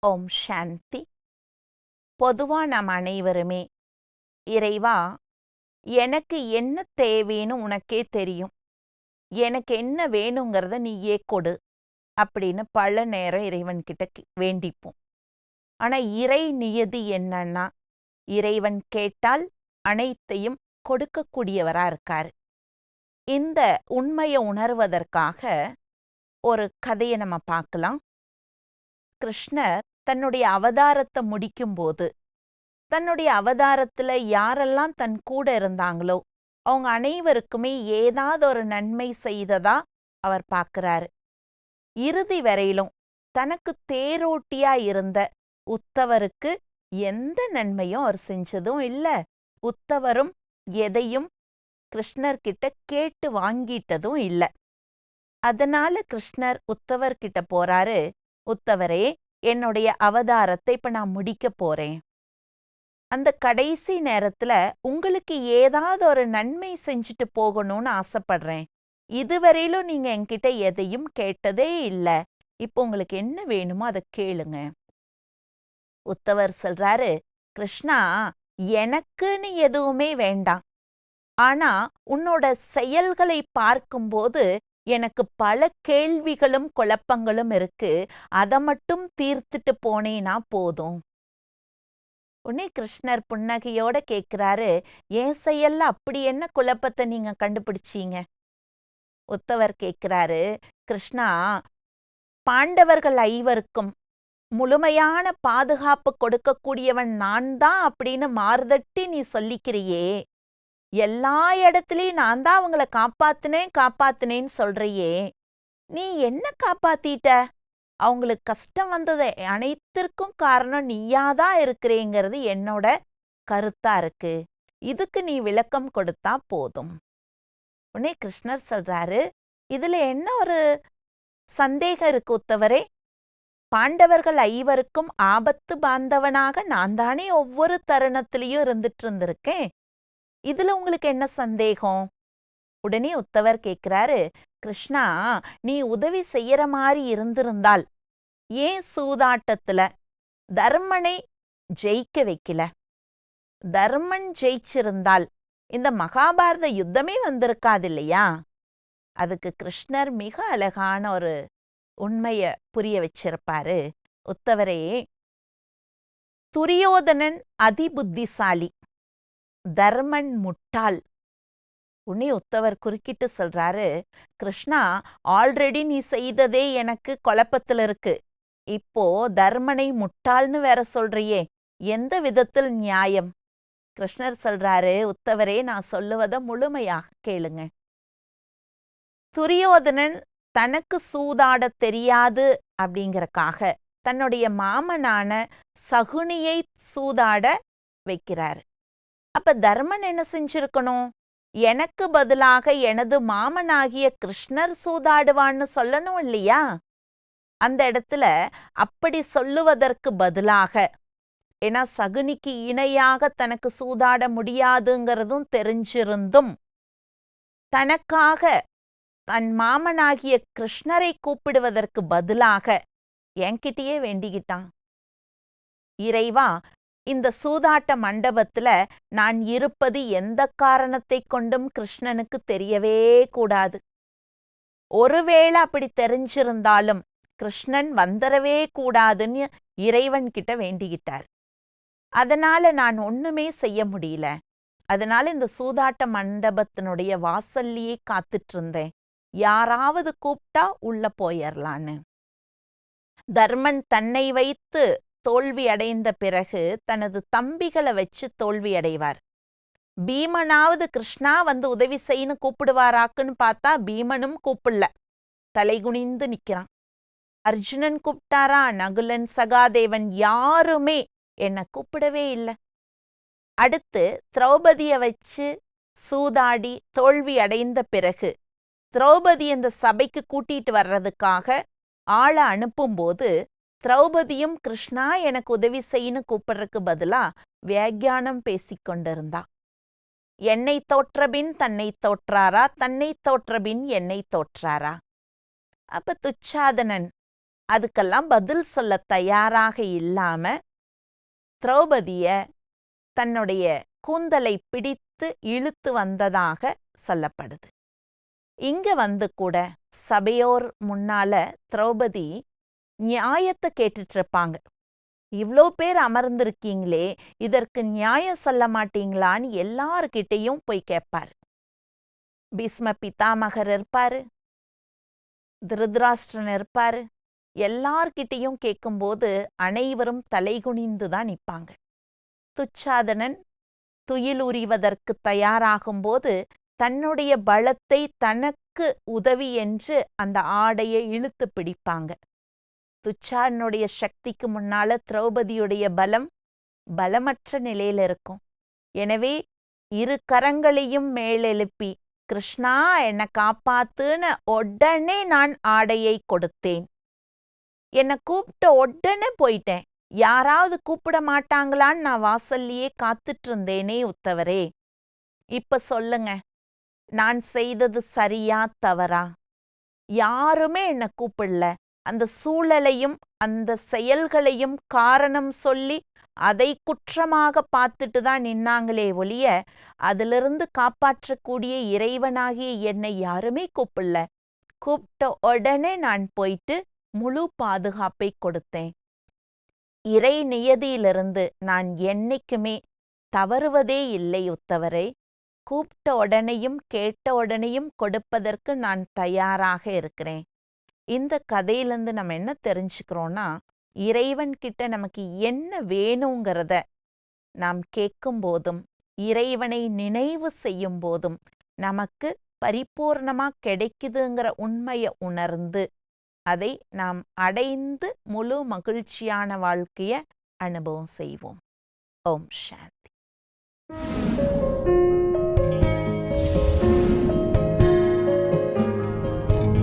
ஓம் சாந்தி. பொதுவா நாம் அனைவருமே, இறைவா, எனக்கு என்ன தேவைன்னு உனக்கே தெரியும், எனக்கு என்ன வேணுங்கிறத நீயே கொடு அப்படின்னு பல நேரம் இறைவன்கிட்ட வேண்டிப்போம். ஆனா இறை நியதி என்னன்னா, இறைவன் கேட்டால் அனைத்தையும் கொடுக்கக்கூடியவரா இருக்காரு. இந்த உண்மையை உணர்வதற்காக ஒரு கதையை நம்ம பார்க்கலாம். கிருஷ்ணர் தன்னுடைய அவதாரத்தை முடிக்கும்போது, தன்னுடைய அவதாரத்துல யாரெல்லாம் தன் கூட இருந்தாங்களோ அவங்க அனைவருக்குமே ஏதாவது ஒரு நன்மை செய்ததா அவர் பார்க்கிறாரு. இறுதி வரையிலும் தனக்கு தேரோட்டியா இருந்த உத்தவருக்கு எந்த நன்மையும் அவர் செஞ்சதும் இல்லை. உத்தவரும் எதையும் கிருஷ்ணர்கிட்ட கேட்டு வாங்கிட்டதும் இல்லை. அதனால கிருஷ்ணர் உத்தவர்கிட்ட போறாரு. உத்தவரே, என்னுடைய அவதாரத்தை இப்ப நான் முடிக்க போறேன். அந்த கடைசி நேரத்துல உங்களுக்கு ஏதாவது ஒரு நன்மை செஞ்சுட்டு போகணும்னு ஆசைப்படுறேன். இதுவரையிலும் நீங்க என்கிட்ட எதையும் கேட்டதே இல்லை. இப்போ உங்களுக்கு என்ன வேணுமோ அதை கேளுங்க. உத்தவர் சொல்றாரு, கிருஷ்ணா, எனக்குன்னு எதுவுமே வேண்டாம். ஆனா உன்னோட செயல்களை பார்க்கும்போது எனக்கு பல கேள்விகளும் குழப்பங்களும் இருக்கு. அதை மட்டும் தீர்த்துட்டு போனேனா போதும். உடனே கிருஷ்ணர் புன்னகையோட கேட்கிறாரு, என் செயல்ல அப்படி என்ன குழப்பத்தை நீங்க கண்டுபிடிச்சீங்க? உத்தவர் கேட்கிறாரு, கிருஷ்ணா, பாண்டவர்கள் ஐவருக்கும் முழுமையான பாதுகாப்பு கொடுக்கக்கூடியவன் நான் தான் அப்படின்னு மார்தட்டி நீ சொல்லிக்கிறியே, எல்லா இடத்துலயும் நான் தான் அவங்கள காப்பாத்துனேன்னு சொல்றியே, நீ என்ன காப்பாத்திட்ட? அவங்களுக்கு கஷ்டம் வந்தது அனைத்திற்கும் காரணம் நீயாதான் இருக்கிறேங்கிறது என்னோட கருத்தா இருக்கு. இதுக்கு நீ விளக்கம் கொடுத்தா போதும். உடனே கிருஷ்ணர் சொல்றாரு, இதுல என்ன ஒரு சந்தேகம் இருக்கு உத்தவரே? பாண்டவர்கள் ஐவருக்கும் ஆபத்து பாந்தவனாக நான் தானே ஒவ்வொரு தருணத்திலையும் இருந்துட்டு இருந்திருக்கேன். இதுல உங்களுக்கு என்ன சந்தேகம்? உடனே உத்தவர் கேட்கிறாரு, கிருஷ்ணா, நீ உதவி செய்யற மாதிரி இருந்திருந்தால் ஏன் சூதாட்டத்துல தர்மனை ஜெயிக்க வைக்கல? தர்மன் ஜெயிச்சிருந்தால் இந்த மகாபாரத யுத்தமே வந்திருக்காது இல்லையா? அதுக்கு கிருஷ்ணர் மிக அழகான ஒரு உண்மைய புரிய வச்சிருப்பாரு. உத்தவரே, துரியோதனன் அதிபுத்திசாலி, தர்மன் முட்டாள். உடனே உத்தவர் குறுக்கிட்டு சொல்றாரு, கிருஷ்ணா, ஆல்ரெடி நீ செய்ததே எனக்கு குழப்பத்துல இருக்கு. இப்போ தர்மனை முட்டாள்னு வேற சொல்றியே, எந்த விதத்தில் நியாயம்? கிருஷ்ணர் சொல்றாரு, உத்தவரே, நான் சொல்லுவதை முழுமையாக கேளுங்க. துரியோதனன் தனக்கு சூதாட தெரியாது அப்படிங்கறக்காக தன்னுடைய மாமனான சகுனியை சூதாட வைக்கிறாரு. அப்ப தர்மன் என்ன செஞ்சிருக்கணும்? எனக்கு பதிலாக எனது மாமனாகிய கிருஷ்ணர் சூதாடுவான்னு சொல்லணும் இல்லையா? அந்த இடத்துல அப்படி சொல்லுவதற்கு பதிலாக, ஏன்னா சகுனிக்கு இணையாக தனக்கு சூதாட முடியாதுங்கிறதும் தெரிஞ்சிருந்தும் தனக்காக தன் மாமனாகிய கிருஷ்ணரை கூப்பிடுவதற்கு பதிலாக என்கிட்டயே வேண்டிக்கிட்டான். இறைவா, இந்த சூதாட்ட மண்டபத்துல நான் இருப்பது எந்த காரணத்தை கொண்டும் கிருஷ்ணனுக்கு தெரியவே கூடாது. ஒருவேளை அப்படி தெரிஞ்சிருந்தாலும் கிருஷ்ணன் வந்துடவே கூடாதுன்னு இறைவன் கிட்ட வேண்டிக்கிட்டார். அதனால நான் ஒண்ணுமே செய்ய முடியல. அதனால இந்த சூதாட்ட மண்டபத்தினுடைய வாசல்லையே காத்துட்டு இருந்தேன், யாராவது கூப்பிட்டா உள்ள போயிடலான்னு. தர்மன் தன்னை வைத்து தோல்வி அடைந்த பிறகு தனது தம்பிகளை வச்சு தோல்வி அடைவார். பீமனாவது கிருஷ்ணா வந்து உதவி செய்யன்னு கூப்பிடுவாராக்குன்னு பார்த்தா பீமனும் கூப்பிடல, தலைகுனிந்து நிக்கிறான். அர்ஜுனன் கூப்பிட்டாரா? நகுலன், சகாதேவன் யாருமே என்ன கூப்பிடவே இல்லை. அடுத்து திரௌபதிய வச்சு சூதாடி தோல்வி அடைந்த பிறகு திரௌபதி இந்த சபைக்கு கூட்டிட்டு வர்றதுக்காக ஆளை அனுப்பும்போது திரௌபதியும் கிருஷ்ணா எனக்கு உதவி செய்யன்னு கூப்பிடுறதுக்கு பதிலா வியாக்கியானம் பேசிக்கொண்டிருந்தா. என்னை தோற்றபின் தன்னை தோற்றாரா, தன்னை தோற்றபின் என்னை தோற்றாரா? அப்ப துச்சாதனன் அதுக்கெல்லாம் பதில் சொல்ல தயாராக இல்லாம திரௌபதிய தன்னுடைய கூந்தலை பிடித்து இழுத்து வந்ததாக சொல்லப்படுது. இங்க கூட சபையோர் முன்னால திரௌபதி நியாயத்தை கேட்டுட்டு இருப்பாங்க. இவ்ளோ பேர் அமர்ந்திருக்கீங்களே, இதற்கு நியாயம் சொல்ல மாட்டீங்களான்னு எல்லார்கிட்டையும் போய் கேட்பாரு. பீஷ்ம பிதாமகர் இருப்பாரு, திருதராஷ்டிரன் இருப்பாரு. எல்லார்கிட்டையும் கேட்கும்போது அனைவரும் தலைகுனிந்து தான் நிற்பாங்க. துச்சாதனன் துயில் உரிவதற்கு தயாராகும்போது தன்னுடைய பலத்தை தனக்கு உதவி என்று அந்த ஆடையை இழுத்து பிடிப்பாங்க. துச்சாதனுடைய சக்திக்கு முன்னால திரௌபதியுடைய பலம் பலமற்ற நிலையில இருக்கும். எனவே இரு கரங்களையும் மேலெழுப்பி கிருஷ்ணா என்னை காப்பாத்துன்னு உடனே நான் ஆடையை கொடுத்தேன். என்னை கூப்பிட்ட உடனே போயிட்டேன். யாராவது கூப்பிட மாட்டாங்களான்னு நான் வாசல்லையே காத்துட்டு இருந்தேனே உத்தவரே. இப்ப சொல்லுங்க, நான் செய்தது சரியா தவறா? யாருமே என்னை கூப்பிடல. அந்த சூழலையும் அந்த செயல்களையும் காரணம் சொல்லி அதை குற்றமாக பார்த்துட்டு தான் நின்னாங்களே ஒழிய அதிலிருந்து காப்பாற்றக்கூடிய இறைவனாகிய என்னை யாருமே கூப்பிடல. கூப்பிட்ட உடனே நான் போயிட்டு முழு பாதுகாப்பை கொடுத்தேன். இறை நியதியிலிருந்து நான் என்னைக்குமே தவறுவதே இல்லை உத்தவரே. கூப்பிட்ட உடனேயும் கேட்ட உடனேயும் கொடுப்பதற்கு நான் தயாராக இருக்கிறேன். இந்த கதையிலேருந்து நம்ம என்ன தெரிஞ்சுக்கிறோன்னா, இறைவன்கிட்ட நமக்கு என்ன வேணுங்கிறத நாம் கேட்கும்போதும் இறைவனை நினைவு செய்யும் போதும் நமக்கு பரிபூர்ணமாக கிடைக்குதுங்கிற உண்மையை உணர்ந்து அதை நாம் அடைந்து முழு மகிழ்ச்சியான வாழ்க்கையை அனுபவம் செய்வோம். ஓம் சாந்தி.